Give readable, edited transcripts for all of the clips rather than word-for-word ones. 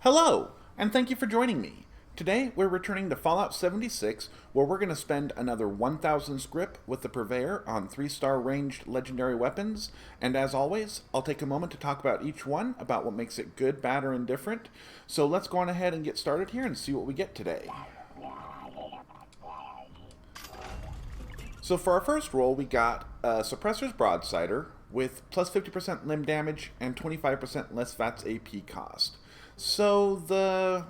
Hello, and thank you for joining me. Today, we're returning to Fallout 76, where we're going to spend another 1,000 scrip with the Purveyor on 3-star ranged legendary weapons, and as always, I'll take a moment to talk about each one, about what makes it good, bad, or indifferent. So let's go on ahead and get started here and see what we get today. So for our first roll, we got Suppressor's Broadsider with plus 50% limb damage and 25% less VATS AP cost. So the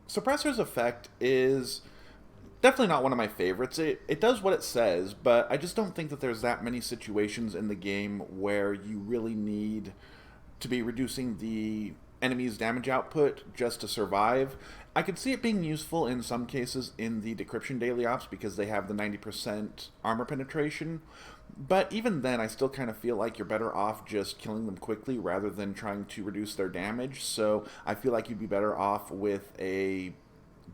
Suppressor's effect is definitely not one of my favorites. It does what it says, but I just don't think that there's that many situations in the game where you really need to be reducing the enemy's damage output just to survive. I could see it being useful in some cases in the Decryption Daily Ops because they have the 90% armor penetration, but even then I still kind of feel like you're better off just killing them quickly rather than trying to reduce their damage, so I feel like you'd be better off with a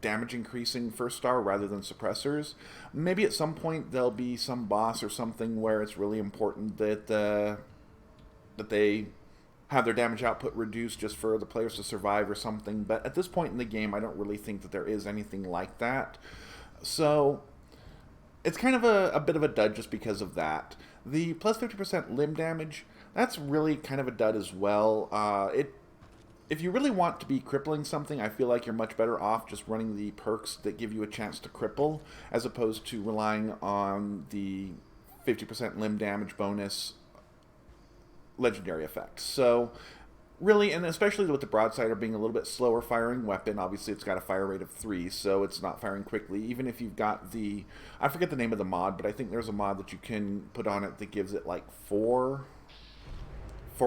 damage increasing first star rather than suppressors. Maybe at some point there'll be some boss or something where it's really important that they have their damage output reduced just for the players to survive or something, but at this point in the game I don't really think that there is anything like that. So it's kind of a bit of a dud just because of that. The plus 50% limb damage, that's really kind of a dud as well. If you really want to be crippling something, I feel like you're much better off just running the perks that give you a chance to cripple, as opposed to relying on the 50% limb damage bonus legendary effect. So really, and especially with the Broadsider being a little bit slower firing weapon, obviously it's got a fire rate of 3, so it's not firing quickly. Even if you've got the, I forget the name of the mod, but I think there's a mod that you can put on it that gives it like four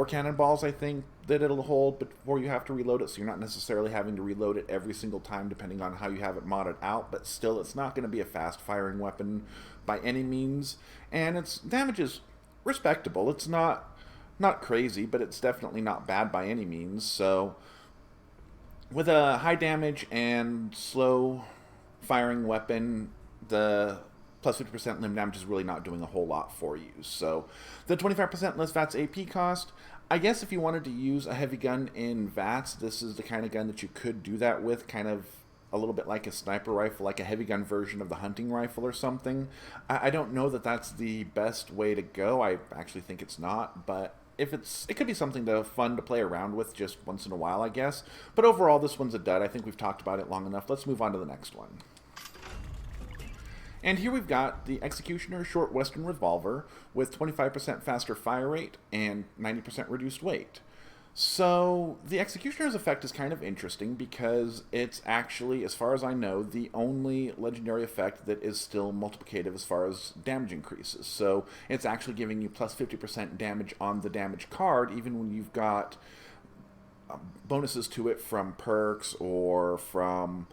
cannonballs, I think, that it'll hold before you have to reload it, so you're not necessarily having to reload it every single time depending on how you have it modded out, but still it's not going to be a fast firing weapon by any means, and its damage is respectable. It's not crazy, but it's definitely not bad by any means. So with a high damage and slow firing weapon, the plus 50% limb damage is really not doing a whole lot for you. So the 25% less VATS AP cost, I guess if you wanted to use a heavy gun in VATS, this is the kind of gun that you could do that with, kind of a little bit like a sniper rifle, like a heavy gun version of the hunting rifle or something. I don't know that that's the best way to go. I actually think it's not, but it could be something fun to play around with just once in a while, I guess. But overall, this one's a dud. I think we've talked about it long enough. Let's move on to the next one. And here we've got the Executioner Short Western Revolver with 25% faster fire rate and 90% reduced weight. So the Executioner's effect is kind of interesting because it's actually, as far as I know, the only legendary effect that is still multiplicative as far as damage increases. So it's actually giving you plus 50% damage on the damage card, even when you've got bonuses to it from perks or from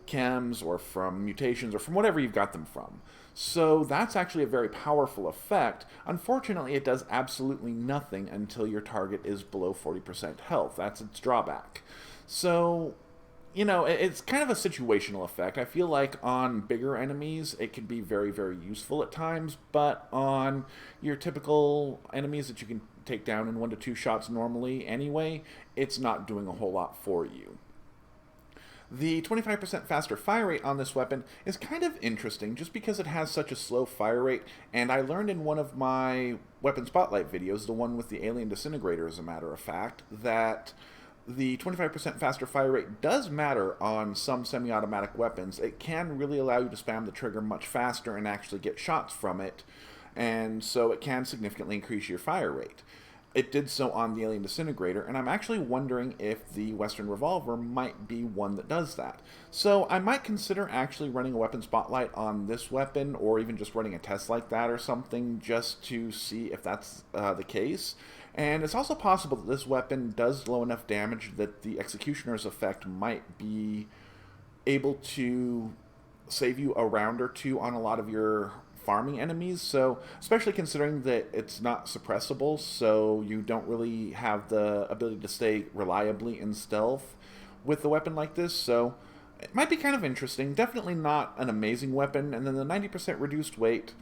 chems or from mutations or from whatever you've got them from. So that's actually a very powerful effect. Unfortunately, it does absolutely nothing until your target is below 40% health. That's its drawback. So, you know, it's kind of a situational effect. I feel like on bigger enemies, it can be very, very useful at times, but on your typical enemies that you can take down in 1 to 2 shots normally anyway, it's not doing a whole lot for you. The 25% faster fire rate on this weapon is kind of interesting just because it has such a slow fire rate, and I learned in one of my Weapon Spotlight videos, the one with the Alien Disintegrator as a matter of fact, that the 25% faster fire rate does matter on some semi-automatic weapons. It can really allow you to spam the trigger much faster and actually get shots from it, and so it can significantly increase your fire rate. It did so on the Alien Disintegrator, and I'm actually wondering if the Western Revolver might be one that does that. So I might consider actually running a Weapon Spotlight on this weapon, or even just running a test like that or something, just to see if that's the case. And it's also possible that this weapon does low enough damage that the Executioner's effect might be able to save you a round or two on a lot of your farming enemies, so especially considering that it's not suppressible, so you don't really have the ability to stay reliably in stealth with a weapon like this, so it might be kind of interesting. Definitely not an amazing weapon. And then the 90% reduced weight,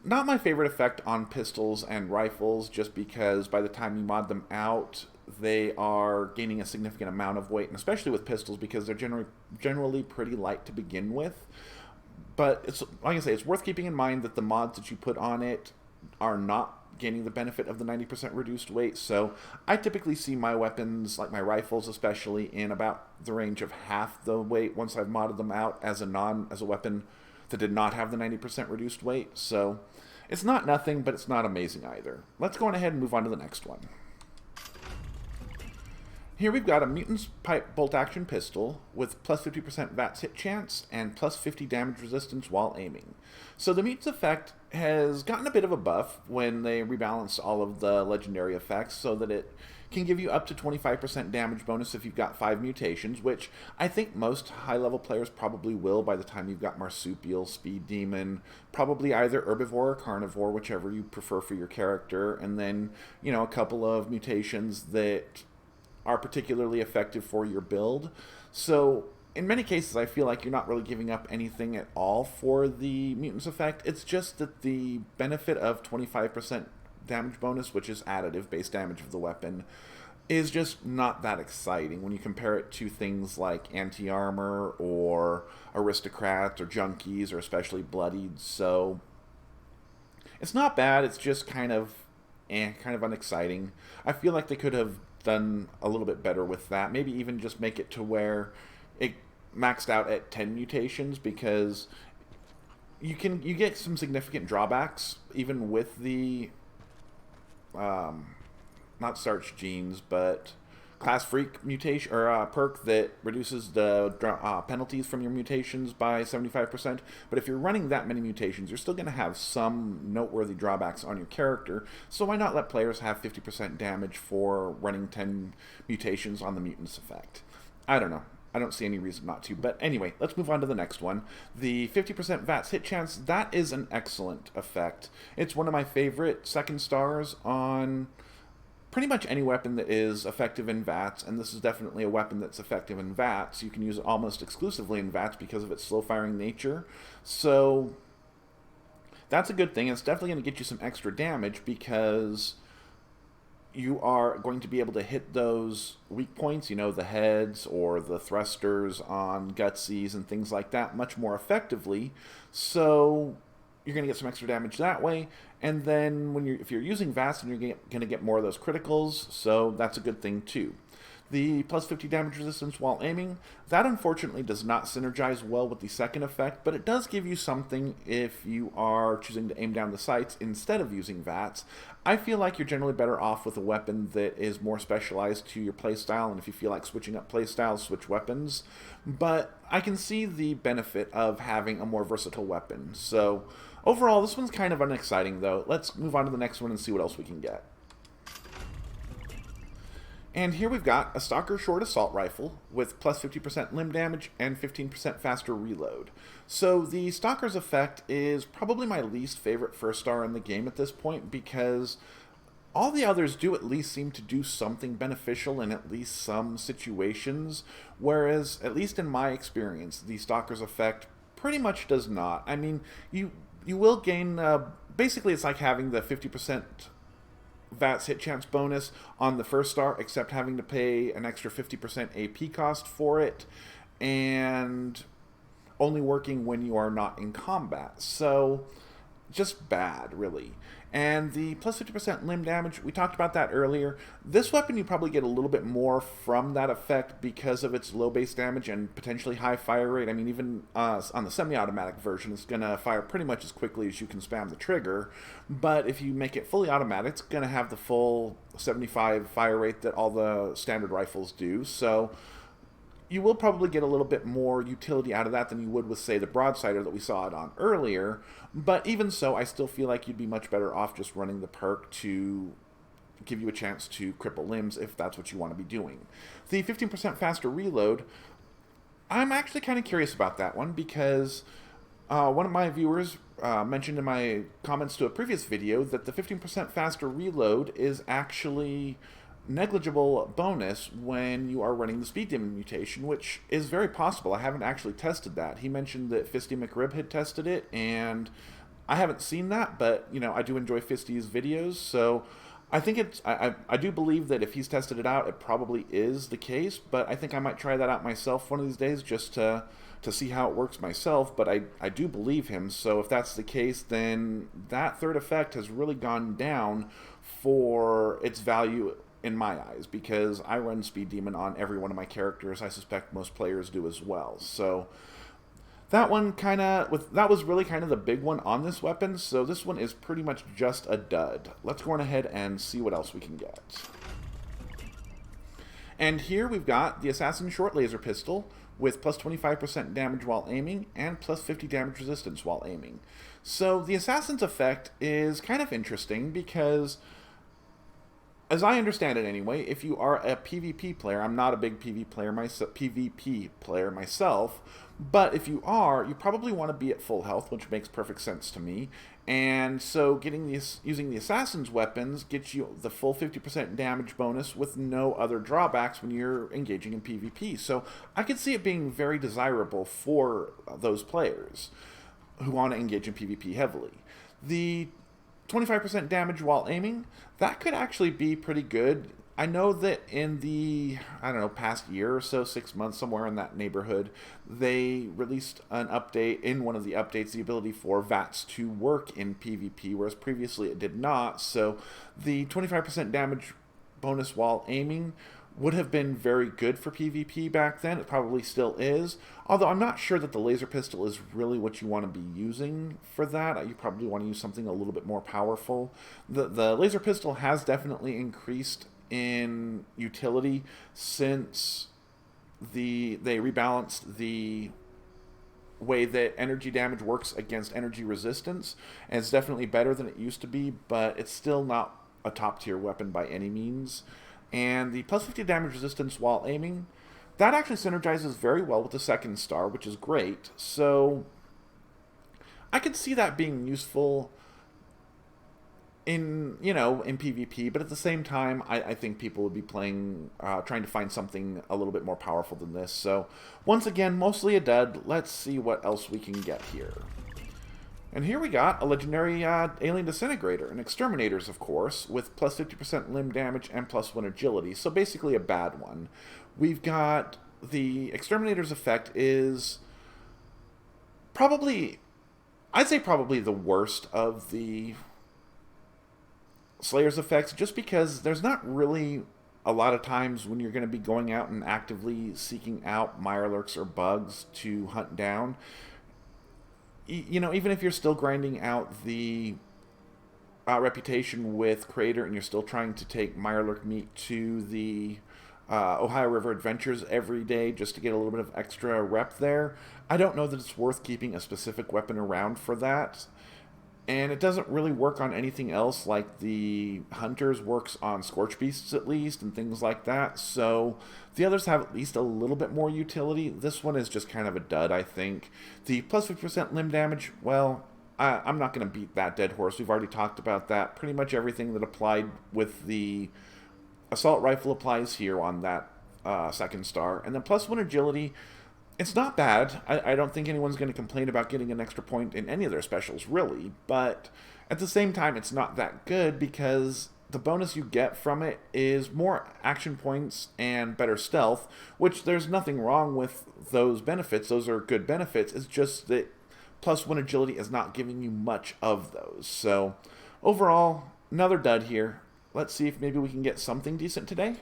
not my favorite effect on pistols and rifles, just because by the time you mod them out, they are gaining a significant amount of weight, and especially with pistols because they're generally pretty light to begin with. But it's, like I say, it's worth keeping in mind that the mods that you put on it are not gaining the benefit of the 90% reduced weight. So I typically see my weapons, like my rifles especially, in about the range of half the weight once I've modded them out as a weapon that did not have the 90% reduced weight. So it's not nothing, but it's not amazing either. Let's go on ahead and move on to the next one. Here we've got a Mutant's Pipe bolt-action pistol with plus 50% VATS hit chance and plus 50 damage resistance while aiming. So the Mutant's effect has gotten a bit of a buff when they rebalance all of the legendary effects so that it can give you up to 25% damage bonus if you've got 5 mutations, which I think most high-level players probably will by the time you've got Marsupial, Speed Demon, probably either Herbivore or Carnivore, whichever you prefer for your character, and then, you know, a couple of mutations that are particularly effective for your build. So in many cases I feel like you're not really giving up anything at all for the Mutant's effect. It's just that the benefit of 25% damage bonus, which is additive base damage of the weapon, is just not that exciting when you compare it to things like anti-armor or aristocrats or junkies or especially bloodied. So it's not bad, it's just kind of unexciting. I feel like they could have done a little bit better with that. Maybe even just make it to where it maxed out at 10 mutations, because you get some significant drawbacks even with the not Starch Genes, but Class Freak mutation or perk that reduces the penalties from your mutations by 75%. But if you're running that many mutations, you're still going to have some noteworthy drawbacks on your character. So why not let players have 50% damage for running 10 mutations on the Mutant's effect? I don't know. I don't see any reason not to. But anyway, let's move on to the next one. The 50% VATS hit chance, that is an excellent effect. It's one of my favorite second stars on pretty much any weapon that is effective in VATS, and this is definitely a weapon that's effective in VATS. You can use it almost exclusively in VATS because of its slow-firing nature. So that's a good thing. It's definitely going to get you some extra damage because you are going to be able to hit those weak points, you know, the heads or the thrusters on gutsies and things like that much more effectively. So you're going to get some extra damage that way, and then if you're using VATS, you're going to get more of those criticals, so that's a good thing too. The plus 50 damage resistance while aiming, that unfortunately does not synergize well with the second effect, but it does give you something if you are choosing to aim down the sights instead of using VATS. I feel like you're generally better off with a weapon that is more specialized to your playstyle, and if you feel like switching up playstyles, switch weapons. But I can see the benefit of having a more versatile weapon. So overall, this one's kind of unexciting though. Let's move on to the next one and see what else we can get. And here we've got a Stalker short assault rifle with plus 50% limb damage and 15% faster reload. So the Stalker's effect is probably my least favorite first star in the game at this point, because all the others do at least seem to do something beneficial in at least some situations, whereas, at least in my experience, the Stalker's effect pretty much does not. I mean, you will gain, basically it's like having the 50% VATS hit chance bonus on the first star, except having to pay an extra 50% AP cost for it, and only working when you are not in combat. So, just bad, really. And the plus 50% limb damage, we talked about that earlier. This weapon you probably get a little bit more from that effect because of its low base damage and potentially high fire rate. I mean, even on the semi-automatic version, it's going to fire pretty much as quickly as you can spam the trigger. But if you make it fully automatic, it's going to have the full 75 fire rate that all the standard rifles do. So you will probably get a little bit more utility out of that than you would with, say, the Broadsider that we saw it on earlier. But even so, I still feel like you'd be much better off just running the perk to give you a chance to cripple limbs if that's what you want to be doing. The 15% faster reload, I'm actually kind of curious about that one, because one of my viewers mentioned in my comments to a previous video that the 15% faster reload is actually negligible bonus when you are running the Speed Demon mutation, which is very possible. I haven't actually tested that. He mentioned that Fisty McRib had tested it, and I haven't seen that, but, you know, I do enjoy Fisty's videos, so I think I do believe that if he's tested it out, it probably is the case, but I think I might try that out myself one of these days just to see how it works myself, but I do believe him, so if that's the case, then that third effect has really gone down for its value in my eyes, because I run Speed Demon on every one of my characters. I suspect most players do as well, so that one that was really kind of the big one on this weapon, so this one is pretty much just a dud. Let's go on ahead and see what else we can get. And here we've got the Assassin Short Laser Pistol with plus 25% damage while aiming and plus 50 damage resistance while aiming. So the Assassin's effect is kind of interesting because, as I understand it anyway, if you are a PvP player, I'm not a big PvP player myself, but if you are, you probably want to be at full health, which makes perfect sense to me. And so using the Assassin's weapons gets you the full 50% damage bonus with no other drawbacks when you're engaging in PvP. So I could see it being very desirable for those players who want to engage in PvP heavily. The 25% damage while aiming, that could actually be pretty good. I know that in the, I don't know, past year or so, 6 months, somewhere in that neighborhood, they released an update, in one of the updates, the ability for VATS to work in PvP, whereas previously it did not. So the 25% damage bonus while aiming would have been very good for PvP back then. It probably still is, although I'm not sure that the laser pistol is really what you want to be using for that. You probably want to use something a little bit more powerful. The laser pistol has definitely increased in utility since they rebalanced the way that energy damage works against energy resistance, and it's definitely better than it used to be, but it's still not a top tier weapon by any means. And the plus 50 damage resistance while aiming, that actually synergizes very well with the second star, which is great. So I could see that being useful in, you know, in PvP, but at the same time, I think people would be trying to find something a little bit more powerful than this. So once again, mostly a dud. Let's see what else we can get here. And here we got a legendary alien disintegrator, and exterminators, of course, with plus 50% limb damage and plus 1 agility, so basically a bad one. We've got the exterminator's effect is probably, I'd say probably the worst of the Slayer's effects, just because there's not really a lot of times when you're going to be going out and actively seeking out Mirelurks or bugs to hunt down. You know, even if you're still grinding out the reputation with Creator and you're still trying to take Mirelurk meat to the Ohio River Adventures every day just to get a little bit of extra rep there, I don't know that it's worth keeping a specific weapon around for that. And it doesn't really work on anything else, like the Hunters works on Scorch Beasts at least, and things like that. So the others have at least a little bit more utility. This one is just kind of a dud, I think. The plus 50% limb damage, well, I'm not going to beat that dead horse. We've already talked about that. Pretty much everything that applied with the assault rifle applies here on that second star. And then plus 1 agility, it's not bad. I don't think anyone's going to complain about getting an extra point in any of their specials, really. But at the same time, it's not that good because the bonus you get from it is more action points and better stealth, which there's nothing wrong with those benefits. Those are good benefits. It's just that plus 1 agility is not giving you much of those. So overall, another dud here. Let's see if maybe we can get something decent today.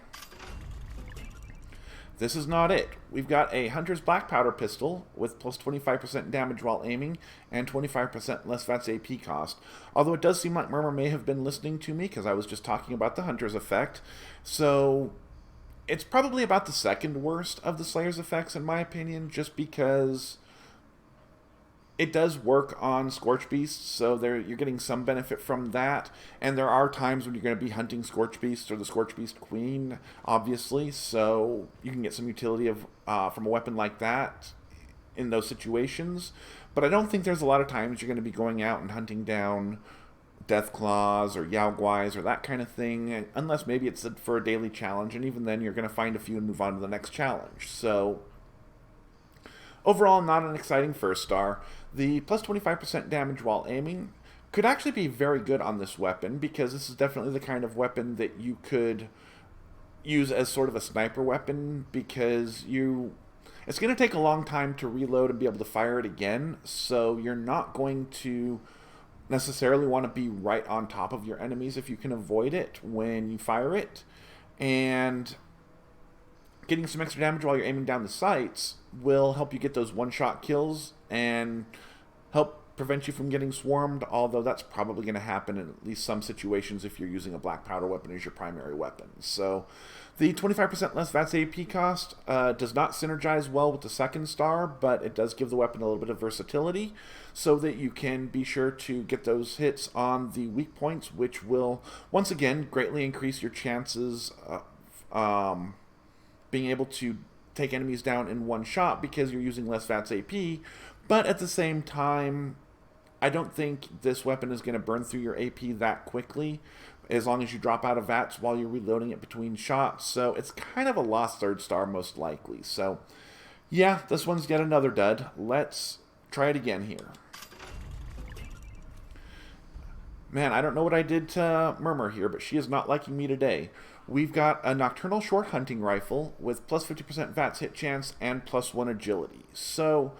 This is not it. We've got a Hunter's Black Powder Pistol with plus 25% damage while aiming and 25% less VATS AP cost. Although it does seem like Murmur may have been listening to me because I was just talking about the Hunter's effect. So it's probably about the second worst of the Slayer's effects in my opinion, just because it does work on Scorch Beasts, so you're getting some benefit from that. And there are times when you're going to be hunting Scorch Beasts or the Scorch Beast Queen, obviously, so you can get some utility from a weapon like that in those situations. But I don't think there's a lot of times you're going to be going out and hunting down Deathclaws or Yaoguais or that kind of thing, unless maybe it's for a daily challenge, and even then you're going to find a few and move on to the next challenge. So Overall, not an exciting first star. The plus 25% damage while aiming could actually be very good on this weapon, because this is definitely the kind of weapon that you could use as sort of a sniper weapon, because it's going to take a long time to reload and be able to fire it again, so you're not going to necessarily want to be right on top of your enemies if you can avoid it when you fire it. And getting some extra damage while you're aiming down the sights will help you get those one-shot kills and help prevent you from getting swarmed, although that's probably going to happen in at least some situations if you're using a black powder weapon as your primary weapon. So the 25% less VATS AP cost does not synergize well with the second star, but it does give the weapon a little bit of versatility so that you can be sure to get those hits on the weak points, which will once again greatly increase your chances being able to take enemies down in one shot because you're using less VATS AP. But at the same time, I don't think this weapon is going to burn through your AP that quickly, as long as you drop out of VATS while you're reloading it between shots. So it's kind of a lost third star most likely. So yeah, this one's yet another dud. Let's try it again here. Man, I don't know what I did to Murmur here, but she is not liking me today. We've got a Nocturnal Short Hunting Rifle with plus 50% VATS hit chance and plus 1 agility. So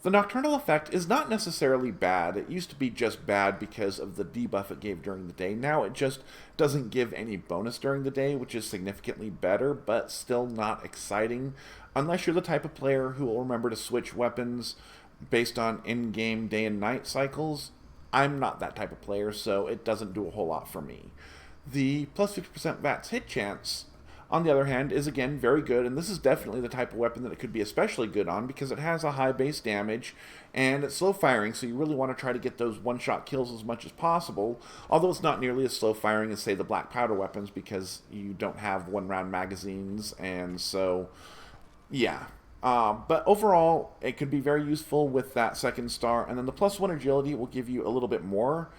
the Nocturnal effect is not necessarily bad. It used to be just bad because of the debuff it gave during the day. Now it just doesn't give any bonus during the day, which is significantly better, but still not exciting, unless you're the type of player who will remember to switch weapons based on in-game day and night cycles. I'm not that type of player, so it doesn't do a whole lot for me. The plus 50% VATS hit chance, on the other hand, is again very good, and this is definitely the type of weapon that it could be especially good on because it has a high base damage and it's slow firing, so you really want to try to get those one-shot kills as much as possible, although it's not nearly as slow firing as, say, the black powder weapons because you don't have one-round magazines, and so, yeah. But overall, it could be very useful with that second star, and then the plus 1 agility will give you a little bit more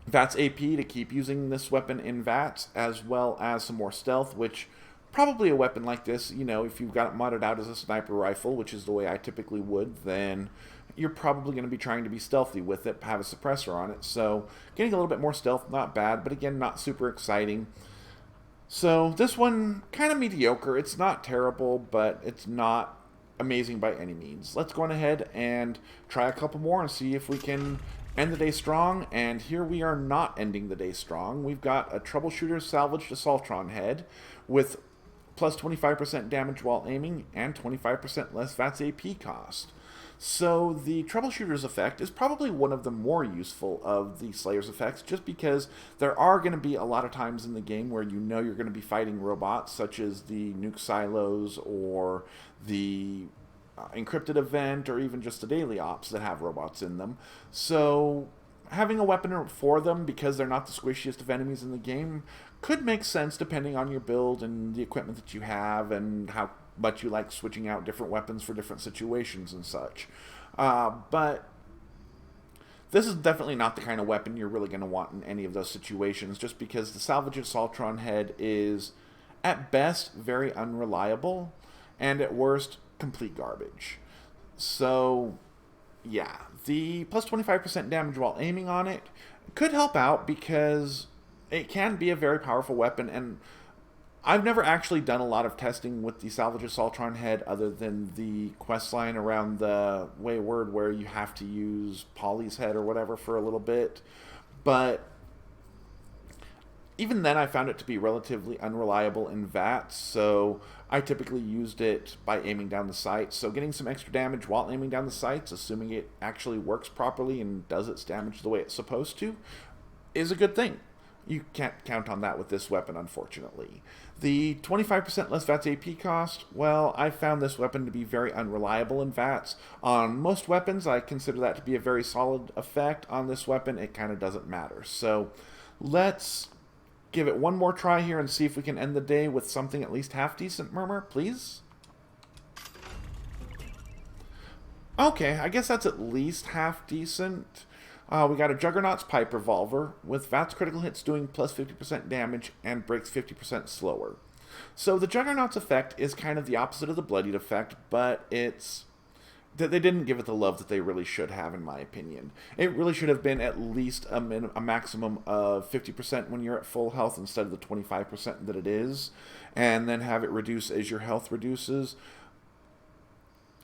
VATS AP to keep using this weapon in VATS, as well as some more stealth, which probably a weapon like this, you know, if you've got it modded out as a sniper rifle, which is the way I typically would, then you're probably going to be trying to be stealthy with it, have a suppressor on it. So getting a little bit more stealth, not bad, but again, not super exciting. So this one, kind of mediocre. It's not terrible, but it's not amazing by any means. Let's go on ahead and try a couple more and see if we can end the day strong, and here we are not ending the day strong. We've got a Troubleshooter salvaged Assaultron head with plus 25% damage while aiming and 25% less VATS AP cost. So the Troubleshooter's effect is probably one of the more useful of the Slayer's effects, just because there are going to be a lot of times in the game where you know you're going to be fighting robots, such as the nuke silos or the encrypted event, or even just the daily ops that have robots in them. So having a weapon for them, because they're not the squishiest of enemies in the game, could make sense depending on your build and the equipment that you have and how much you like switching out different weapons for different situations and such. But this is definitely not the kind of weapon you're really going to want in any of those situations, just because the salvage Assaultron head is at best very unreliable and at worst complete garbage. So yeah, the plus 25% damage while aiming on it could help out because it can be a very powerful weapon, and I've never actually done a lot of testing with the salvage Assaultron head other than the quest line around the Wayward where you have to use Polly's head or whatever for a little bit, but even then I found it to be relatively unreliable in VATS, so I typically used it by aiming down the sights. So getting some extra damage while aiming down the sights, assuming it actually works properly and does its damage the way it's supposed to, is a good thing. You can't count on that with this weapon, unfortunately. The 25% less VATS AP cost, well, I found this weapon to be very unreliable in VATS. On most weapons, I consider that to be a very solid effect. On this weapon, it kind of doesn't matter. So let's give it one more try here and see if we can end the day with something at least half decent, Murmur, please. Okay, I guess that's at least half decent. We got a Juggernauts Revolver with VATS critical hits doing plus 50% damage and breaks 50% slower. So the Juggernauts effect is kind of the opposite of the Bloodied effect, but it's that they didn't give it the love that they really should have, in my opinion. It really should have been at least a maximum of 50% when you're at full health instead of the 25% that it is, and then have it reduce as your health reduces.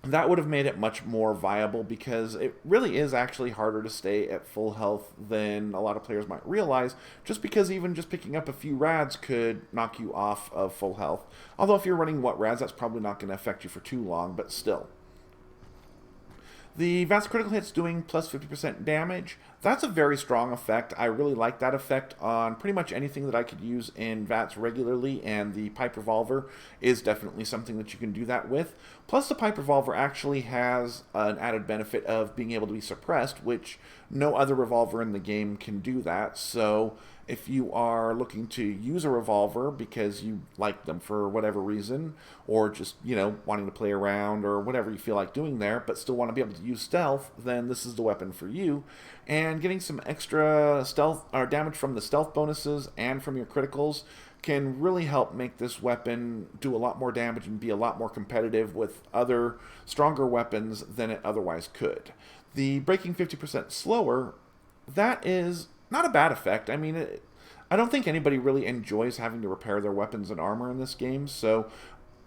That would have made it much more viable, because it really is actually harder to stay at full health than a lot of players might realize, just because even just picking up a few rads could knock you off of full health. Although if you're running what rads, that's probably not going to affect you for too long, but still. The VATS critical hits doing plus 50% damage, that's a very strong effect. I really like that effect on pretty much anything that I could use in VATS regularly, and the Pipe Revolver is definitely something that you can do that with. Plus the Pipe Revolver actually has an added benefit of being able to be suppressed, which no other revolver in the game can do that. So if you are looking to use a revolver because you like them for whatever reason, or just, you know, wanting to play around or whatever you feel like doing there, but still want to be able to use stealth, then this is the weapon for you. And getting some extra stealth or damage from the stealth bonuses and from your criticals can really help make this weapon do a lot more damage and be a lot more competitive with other stronger weapons than it otherwise could. The breaking 50% slower, that is not a bad effect. I mean, I don't think anybody really enjoys having to repair their weapons and armor in this game, so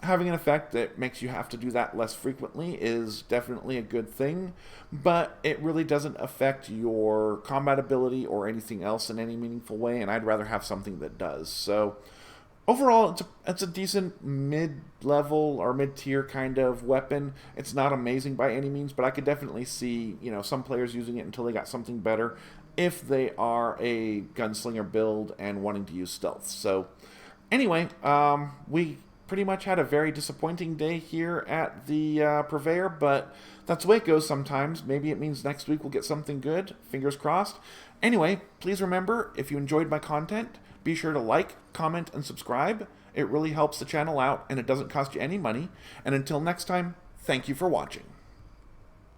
having an effect that makes you have to do that less frequently is definitely a good thing, but it really doesn't affect your combat ability or anything else in any meaningful way, and I'd rather have something that does. So overall, it's a decent mid-level or mid-tier kind of weapon. It's not amazing by any means, but I could definitely see, you know, some players using it until they got something better if they are a gunslinger build and wanting to use stealth. So anyway, we pretty much had a very disappointing day here at the Purveyor, but that's the way it goes sometimes. Maybe it means next week we'll get something good. Fingers crossed. Anyway, please remember, if you enjoyed my content, be sure to like, comment, and subscribe. It really helps the channel out, and it doesn't cost you any money. And until next time, thank you for watching.